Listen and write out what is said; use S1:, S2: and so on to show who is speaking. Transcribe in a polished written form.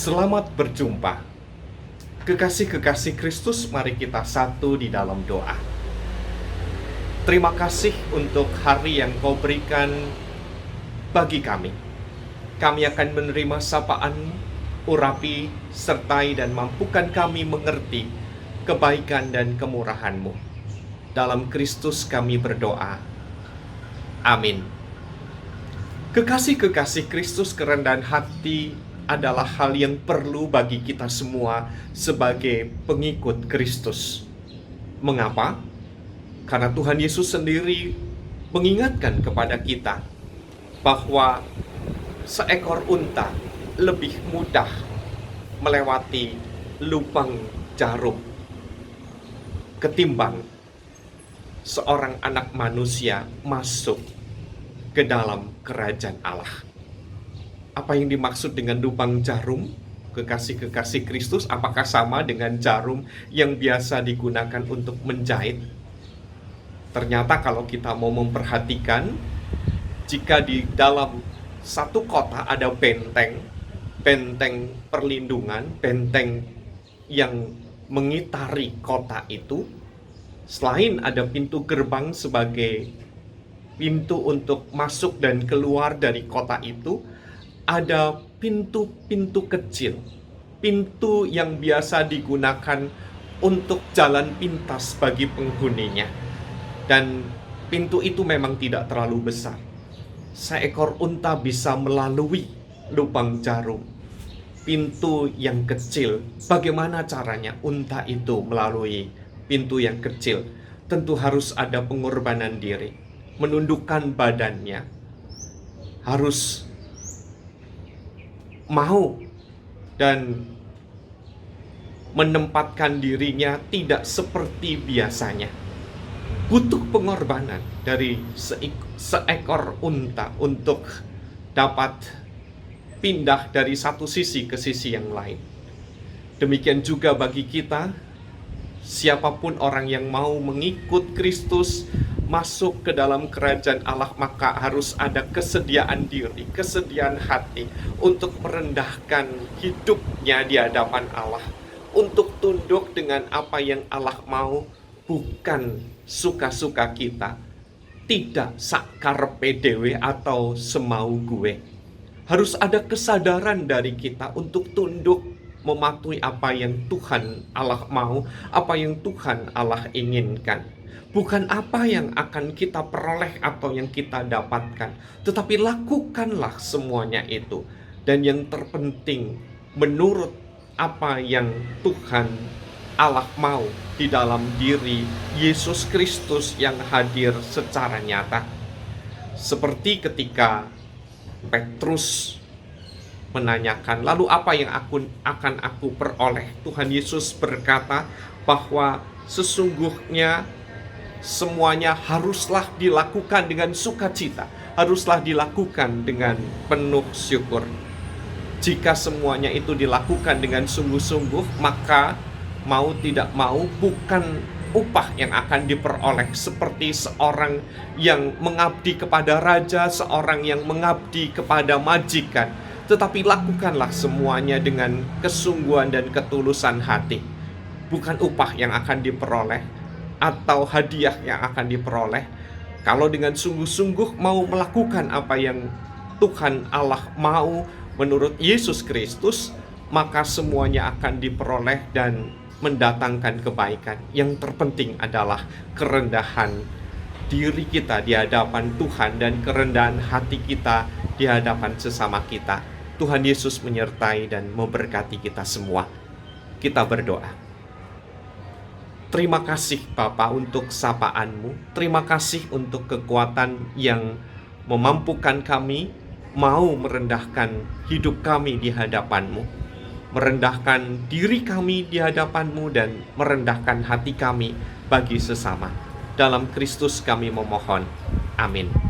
S1: Selamat berjumpa. Kekasih-kekasih Kristus, mari kita satu di dalam doa. Terima kasih untuk hari yang Kau berikan bagi kami. Kami akan menerima sapaan-Mu, urapi, sertai dan mampukan kami mengerti kebaikan dan kemurahan-Mu. Dalam Kristus kami berdoa. Amin. Kekasih-kekasih Kristus, kerendahan hati adalah hal yang perlu bagi kita semua sebagai pengikut Kristus. Mengapa? Karena Tuhan Yesus sendiri mengingatkan kepada kita bahwa seekor unta lebih mudah melewati lubang jarum ketimbang seorang anak manusia masuk ke dalam kerajaan Allah. Apa yang dimaksud dengan lubang jarum? Kekasih-kekasih Kristus, apakah sama dengan jarum yang biasa digunakan untuk menjahit? Ternyata kalau kita mau memperhatikan, jika di dalam satu kota ada benteng perlindungan, benteng yang mengitari kota itu, selain ada pintu gerbang sebagai pintu untuk masuk dan keluar dari kota itu, ada pintu-pintu kecil, pintu yang biasa digunakan untuk jalan pintas bagi penghuninya. Dan pintu itu memang tidak terlalu besar. Seekor unta bisa melalui lubang jarum, pintu yang kecil. Bagaimana caranya unta itu melalui pintu yang kecil? Tentu harus ada pengorbanan diri, menundukkan badannya, harus mau dan menempatkan dirinya tidak seperti biasanya. Butuh pengorbanan dari seekor unta untuk dapat pindah dari satu sisi ke sisi yang lain. Demikian juga bagi kita, siapapun orang yang mau mengikut Kristus masuk ke dalam kerajaan Allah, maka harus ada kesediaan diri, kesediaan hati untuk merendahkan hidupnya di hadapan Allah, untuk tunduk dengan apa yang Allah mau, bukan suka-suka kita, tidak sakarpe dewe atau semau gue. Harus ada kesadaran dari kita untuk tunduk mematuhi apa yang Tuhan Allah mau, apa yang Tuhan Allah inginkan. Bukan apa yang akan kita peroleh atau yang kita dapatkan, tetapi lakukanlah semuanya itu. Dan yang terpenting, menurut apa yang Tuhan Allah mau di dalam diri Yesus Kristus yang hadir secara nyata. Seperti ketika Petrus menanyakan, lalu apa yang akan aku peroleh? Tuhan Yesus berkata bahwa sesungguhnya semuanya haruslah dilakukan dengan sukacita, haruslah dilakukan dengan penuh syukur. Jika semuanya itu dilakukan dengan sungguh-sungguh, maka mau tidak mau bukan upah yang akan diperoleh seperti seorang yang mengabdi kepada raja, seorang yang mengabdi kepada majikan, tetapi lakukanlah semuanya dengan kesungguhan dan ketulusan hati. Bukan upah yang akan diperoleh atau hadiah yang akan diperoleh. Kalau dengan sungguh-sungguh mau melakukan apa yang Tuhan Allah mau menurut Yesus Kristus, maka semuanya akan diperoleh dan mendatangkan kebaikan. Yang terpenting adalah kerendahan diri kita di hadapan Tuhan dan kerendahan hati kita di hadapan sesama kita. Tuhan Yesus menyertai dan memberkati kita semua. Kita berdoa. Terima kasih Bapa untuk sapaan-Mu. Terima kasih untuk kekuatan yang memampukan kami mau merendahkan hidup kami di hadapan-Mu, merendahkan diri kami di hadapan-Mu, dan merendahkan hati kami bagi sesama. Dalam Kristus kami memohon. Amin.